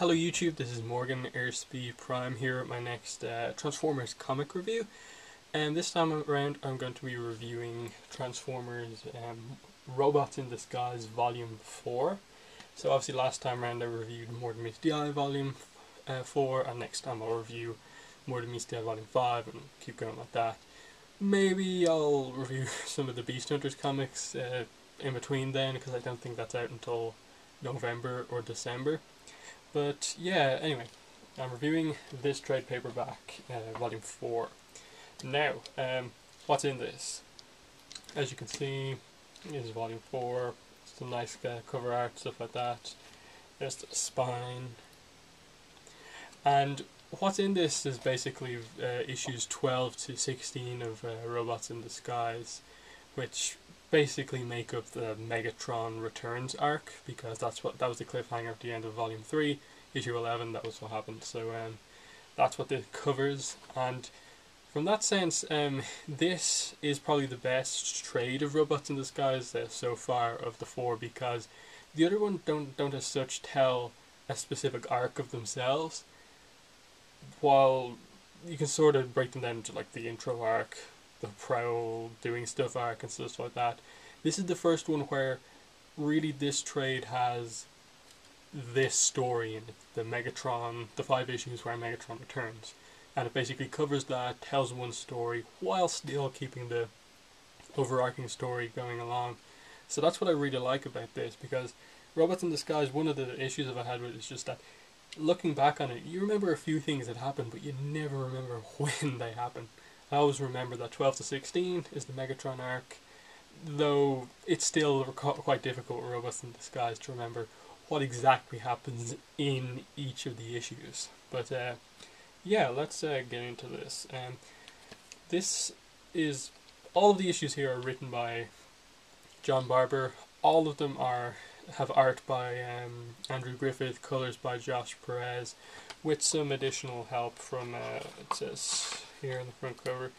Hello YouTube, this is Morgan Airspeed Prime here at my next Transformers comic review, and this time around I'm going to be reviewing Transformers Robots in Disguise Volume 4. So obviously last time around I reviewed More Than Meets the Eye Volume 4, and next time I'll review More Than Meets the Eye Volume 5 and keep going like that. Maybe I'll review some of the Beast Hunters comics in between then, because I don't think that's out until November or December. But yeah, anyway, I'm reviewing this trade paperback, Volume 4. Now, what's in this? As you can see, this is Volume 4, some nice cover art, stuff like that. There's the spine. And what's in this is basically issues 12 to 16 of Robots in Disguise, which basically make up the Megatron Returns arc, because that was the cliffhanger at the end of Volume 3, issue 11. That was what happened. So that's what this covers, and from that sense, this is probably the best trade of Robots in Disguise so far of the four, because the other one don't as such tell a specific arc of themselves, while you can sort of break them down into like the intro arc, the Prowl doing stuff arc and stuff like that. This is the first one where really this trade has this story in it, the Megatron, the 5 issues where Megatron returns, and it basically covers that, tells one story while still keeping the overarching story going along. So that's what I really like about this, because Robots in Disguise, one of the issues I've had with it is just that looking back on it, you remember a few things that happened, but you never remember when they happened. I always remember that 12 to 16 is the Megatron arc, though it's still quite difficult with Robots in Disguise to remember what exactly happens in each of the issues. But yeah, let's get into this. This is, all of the issues here are written by John Barber. All of them have art by Andrew Griffith, colours by Josh Perez, with some additional help from, it says here in the front cover,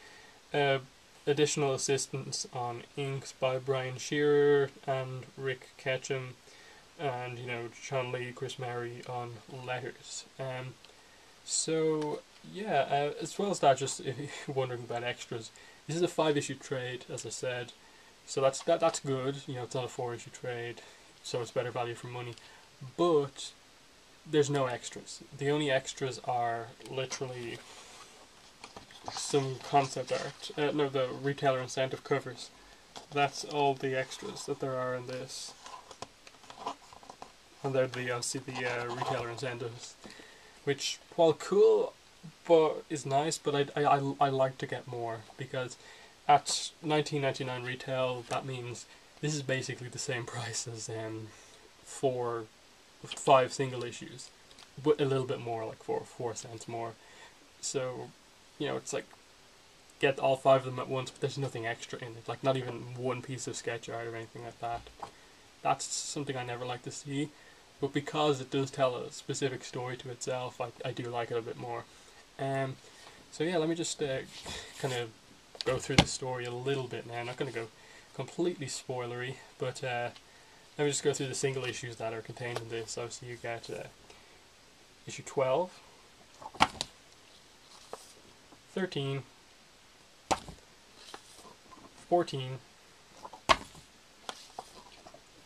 additional assistance on inks by Brian Shearer and Rick Ketchum, and Sean Lee, Chris Mary on letters. So yeah, as well as that, just if you're wondering about extras, this is a 5-issue trade, as I said, so that's good. It's not a 4-issue trade, so it's better value for money. But there's no extras. The only extras are literally some concept art. No, the retailer incentive covers. That's all the extras that there are in this. And they're obviously the retailer incentives, which, while cool, but is nice, but I like to get more, because at $19.99 retail, that means this is basically the same price as 5 single issues, but a little bit more, like 4 cents more. So it's like, get all 5 of them at once, but there's nothing extra in it, like not even one piece of sketch art or anything like that. That's something I never like to see, but because it does tell a specific story to itself, I do like it a bit more. So yeah, let me just kind of go through the story a little bit now. I'm not going to go completely spoilery, but let me just go through the single issues that are contained in this. Obviously you get issue 12, 13, 14,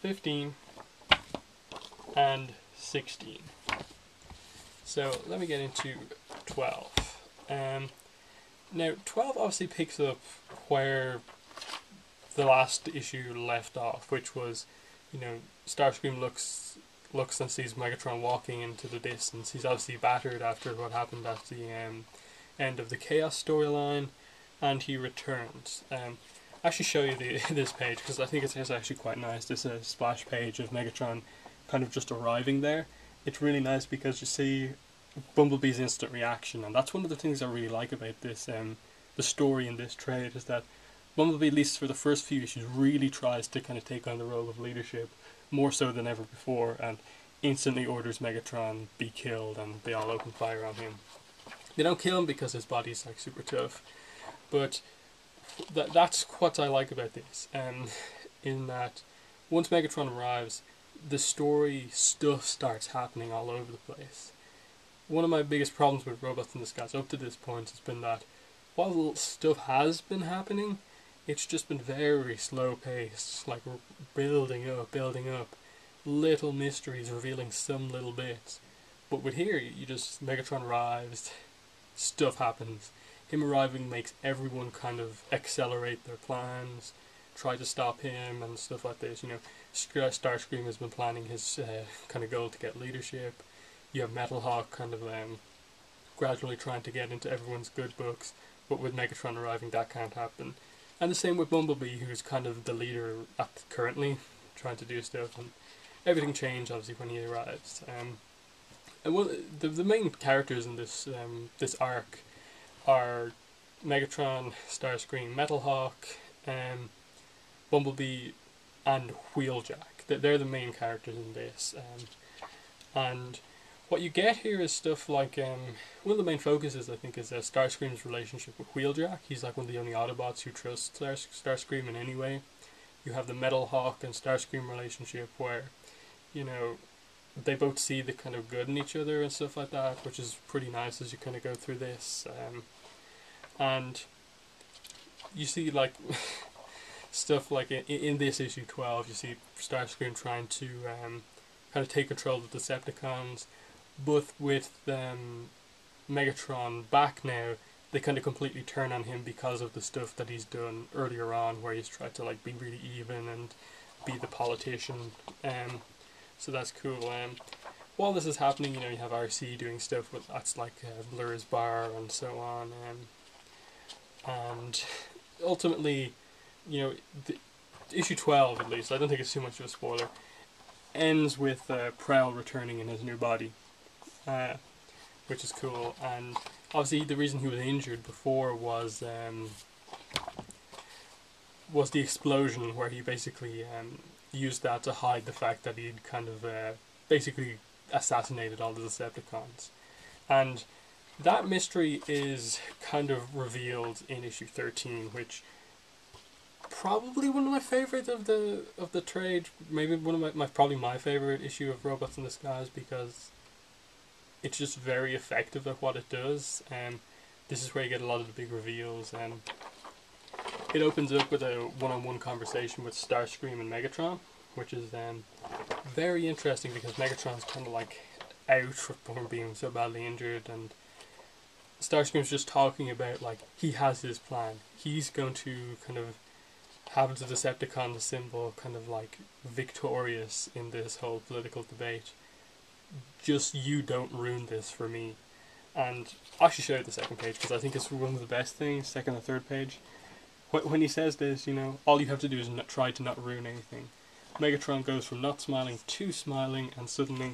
15, and 16. So let me get into 12. Now 12 obviously picks up where the last issue left off, which was, Starscream looks and sees Megatron walking into the distance. He's obviously battered after what happened at the end of the Chaos storyline, and he returns. I'll actually show you this page, because I think it's actually quite nice. This is a splash page of Megatron kind of just arriving there. It's really nice because you see Bumblebee's instant reaction, and that's one of the things I really like about this, the story in this trade, is that Bumblebee, at least for the first few issues, really tries to kind of take on the role of leadership, more so than ever before, and instantly orders Megatron be killed, and they all open fire on him. They don't kill him because his body's like super tough, but that's what I like about this, in that once Megatron arrives, the story stuff starts happening all over the place. One of my biggest problems with Robots in Disguise up to this point has been that while stuff has been happening, it's just been very slow paced, like building up, little mysteries revealing some little bits. But with here, you just, Megatron arrives, stuff happens. Him arriving makes everyone kind of accelerate their plans, try to stop him and stuff like this. You know, Starscream has been planning his kind of goal to get leadership. You have Metal Hawk kind of gradually trying to get into everyone's good books, but with Megatron arriving, that can't happen. And the same with Bumblebee, who's kind of the leader currently, trying to do stuff, and everything changed obviously when he arrives. And one the main characters in this this arc are Megatron, Starscream, Metal Hawk, Bumblebee, and Wheeljack. They're the main characters in this, and what you get here is stuff like one of the main focuses, I think, is Starscream's relationship with Wheeljack. He's like one of the only Autobots who trusts Starscream in any way. You have the Metal Hawk and Starscream relationship where, you know, they both see the kind of good in each other and stuff like that, which is pretty nice as you kind of go through this. And you see, like, stuff like in this issue 12, you see Starscream trying to kind of take control of the Decepticons, but with Megatron back now, they kind of completely turn on him because of the stuff that he's done earlier on, where he's tried to like be really even and be the politician. So that's cool. While this is happening, you know, you have RC doing stuff with that's like Blur's Bar and so on, and ultimately, you know, issue 12 at least, I don't think it's too much of a spoiler, ends with Prowl returning in his new body, which is cool. And obviously the reason he was injured before was the explosion, where he basically used that to hide the fact that he'd kind of basically assassinated all the Decepticons. And that mystery is kind of revealed in issue 13, which probably one of my favourites of the trade, maybe one of probably my favourite issue of Robots in Disguise, because it's just very effective at what it does. This is where you get a lot of the big reveals. It opens up with a one-on-one conversation with Starscream and Megatron, which is very interesting because Megatron's kind of like out from being so badly injured, and Starscream's just talking about like he has his plan. He's going to kind of have the Decepticon symbol kind of like victorious in this whole political debate. Just you don't ruin this for me. And I'll actually show you the second page because I think it's one of the best things, second or third page. When he says this, you know, all you have to do is try to not ruin anything. Megatron goes from not smiling to smiling, and suddenly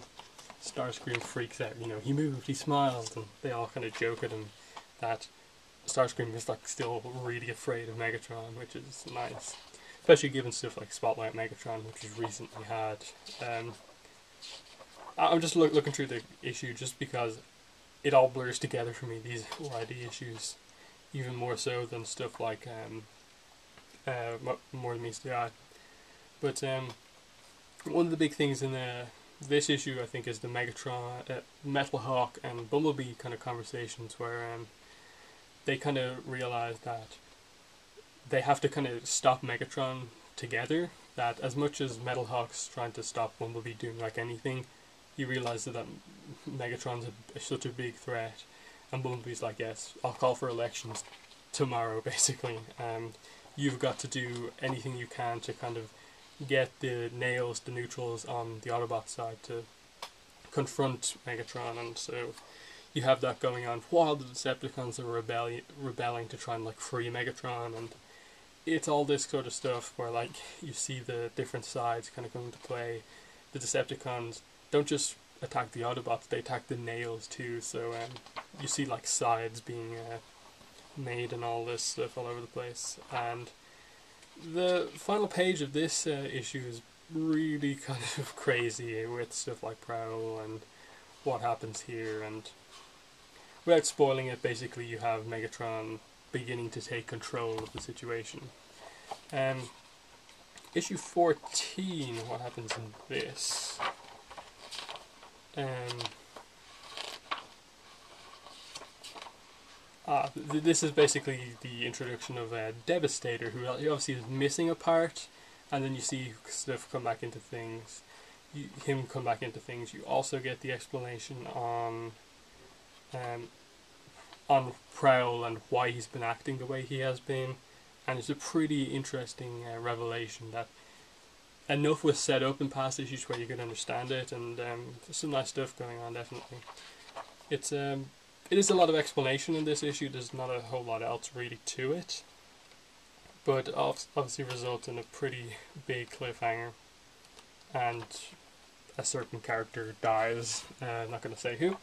Starscream freaks out. You know, he moved, he smiled, and they all kind of joke at him that Starscream is like still really afraid of Megatron, which is nice. Especially given stuff like Spotlight Megatron, which we've recently had. I'm just looking through the issue just because it all blurs together for me, these YD issues, even more so than stuff like More Than Meets the Eye. But one of the big things in this issue, I think, is the Megatron, Metal Hawk and Bumblebee kind of conversations where they kind of realize that they have to kind of stop Megatron together. That as much as Metal Hawk's trying to stop Bumblebee doing like anything, he realizes that Megatron's such a big threat, and Bumblebee's like, yes, I'll call for elections tomorrow, basically. You've got to do anything you can to kind of get the nails, the neutrals on the Autobot side to confront Megatron, and so you have that going on while the Decepticons are rebelling to try and like free Megatron, and it's all this sort of stuff where like you see the different sides kind of come into play. The Decepticons don't just attack the Autobots, they attack the nails too, so you see like sides being made and all this stuff all over the place. And the final page of this issue is really kind of crazy with stuff like Prowl and what happens here, and without spoiling it, basically you have Megatron beginning to take control of the situation. issue 14, what happens in this? This is basically the introduction of Devastator, who obviously is missing a part, and then you see stuff come back into things. Him come back into things. You also get the explanation on Prowl and why he's been acting the way he has been, and it's a pretty interesting revelation that enough was set up in past issues where you could understand it, and there's some nice stuff going on. Definitely, it is a lot of explanation in this issue. There's not a whole lot else really to it, but obviously results in a pretty big cliffhanger, and a certain character dies. I'm not going to say who.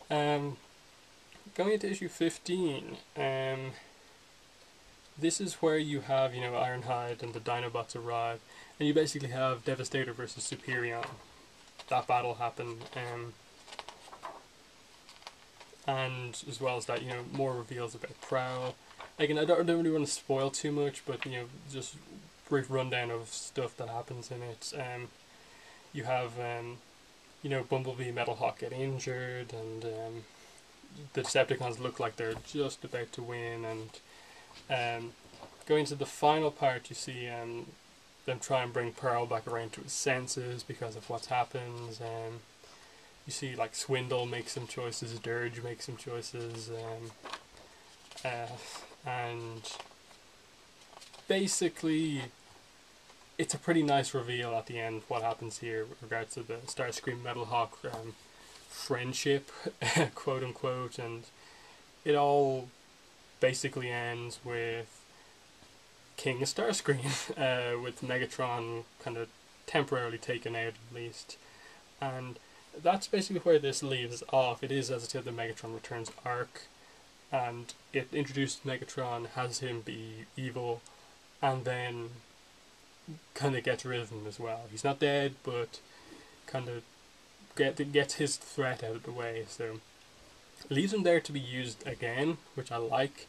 Going into issue 15, this is where you have, Ironhide and the Dinobots arrive, and you basically have Devastator versus Superion. That battle happened, and as well as that, more reveals about Prowl. Again, I don't really want to spoil too much, but just brief rundown of stuff that happens in it. You have, Bumblebee, Metalhawk get injured, and the Decepticons look like they're just about to win, and going to the final part, you see them try and bring Pearl back around to his senses because of what's happened. You see, like, Swindle makes some choices, Dirge makes some choices, and basically it's a pretty nice reveal at the end what happens here with regards to the Starscream Metalhawk friendship, quote unquote, and it all basically ends with King Starscream, with Megatron kind of temporarily taken out at least, and that's basically where this leaves off. It is, as I said, the Megatron Returns arc, and it introduced Megatron, has him be evil, and then kind of gets rid of him as well. He's not dead, but kind of gets his threat out of the way, so it leaves him there to be used again, which I like,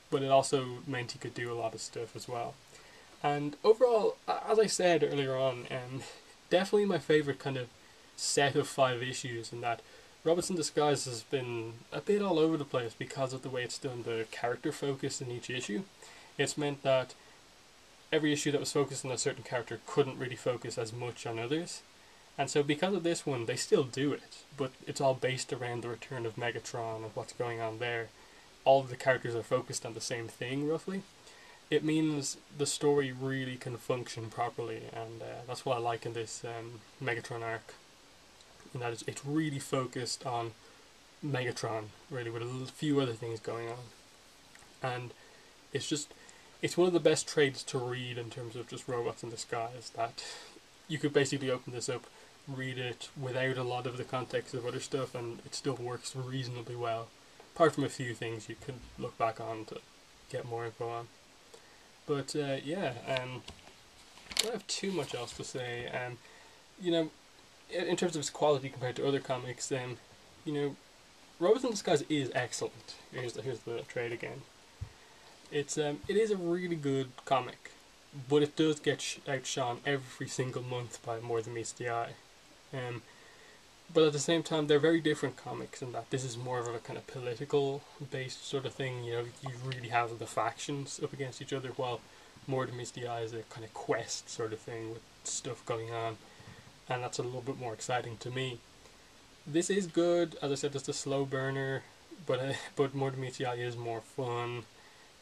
but it also meant he could do a lot of stuff as well. And overall, as I said earlier on, definitely my favourite kind of set of 5 issues, in that Robots in Disguise has been a bit all over the place because of the way it's done the character focus in each issue. It's meant that every issue that was focused on a certain character couldn't really focus as much on others. And so because of this one, they still do it, but it's all based around the return of Megatron and what's going on there. All of the characters are focused on the same thing, roughly. It means the story really can function properly, and that's what I like in this Megatron arc. And that it's really focused on Megatron, really, with a few other things going on. And it's one of the best trades to read in terms of just Robots in Disguise, that you could basically open this up, read it without a lot of the context of other stuff, and it still works reasonably well, apart from a few things you could look back on to get more info on. But I don't have too much else to say. In terms of its quality compared to other comics, Robots in Disguise is excellent. Here's the trade again. It is a really good comic, but it does get outshone every single month by More Than Meets the Eye. But at the same time, they're very different comics in that this is more of a kind of political based sort of thing. You really have the factions up against each other, while More Than Meets the Eye is a kind of quest sort of thing with stuff going on, and that's a little bit more exciting to me. This is good, as I said, it's a slow burner, but More Than Meets the Eye is more fun.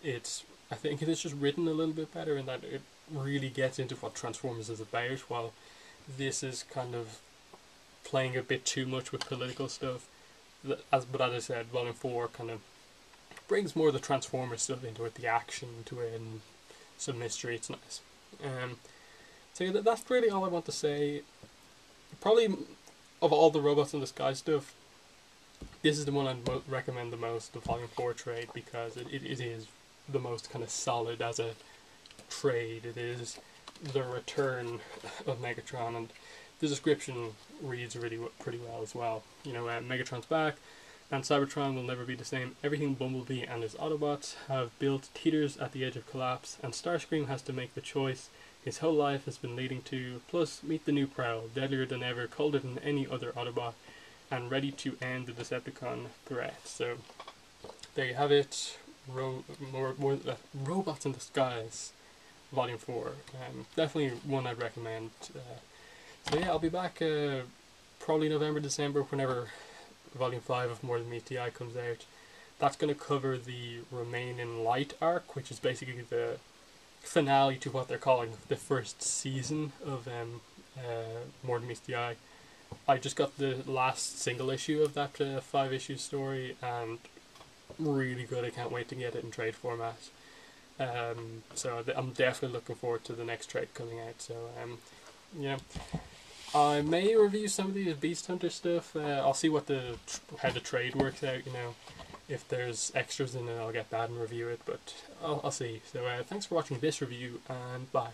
I think it is just written a little bit better in that it really gets into what Transformers is about, while this is kind of playing a bit too much with political stuff. But as I said, Volume 4 kind of brings more of the Transformers stuff into it, the action into it, and some mystery. It's nice. So yeah, that's really all I want to say. Probably of all the Robots in Disguise stuff, this is the one I'd recommend the most, the Volume 4 trade, because it is the most kind of solid as a trade. It is the return of Megatron, and the description reads pretty well as well. Megatron's back, and Cybertron will never be the same. Everything Bumblebee and his Autobots have built teeters at the edge of collapse, and Starscream has to make the choice: his whole life has been leading to. Plus, meet the new Prowl, deadlier than ever, colder than any other Autobot, and ready to end the Decepticon threat. So, there you have it. Robots in Disguise, Volume 4. Definitely one I'd recommend. So yeah, I'll be back probably November, December, whenever Volume 5 of More Than Meets the Eye comes out. That's going to cover the Remain in Light arc, which is basically the finale to what they're calling the first season of More Than Meets the Eye. I just got the last single issue of that 5-issue story, and really good. I can't wait to get it in trade format. So I'm definitely looking forward to the next trade coming out. So yeah, I may review some of these Beast Hunter stuff. I'll see what how the trade works out. If there's extras in it, I'll get that and review it. But I'll see. So thanks for watching this review, and bye.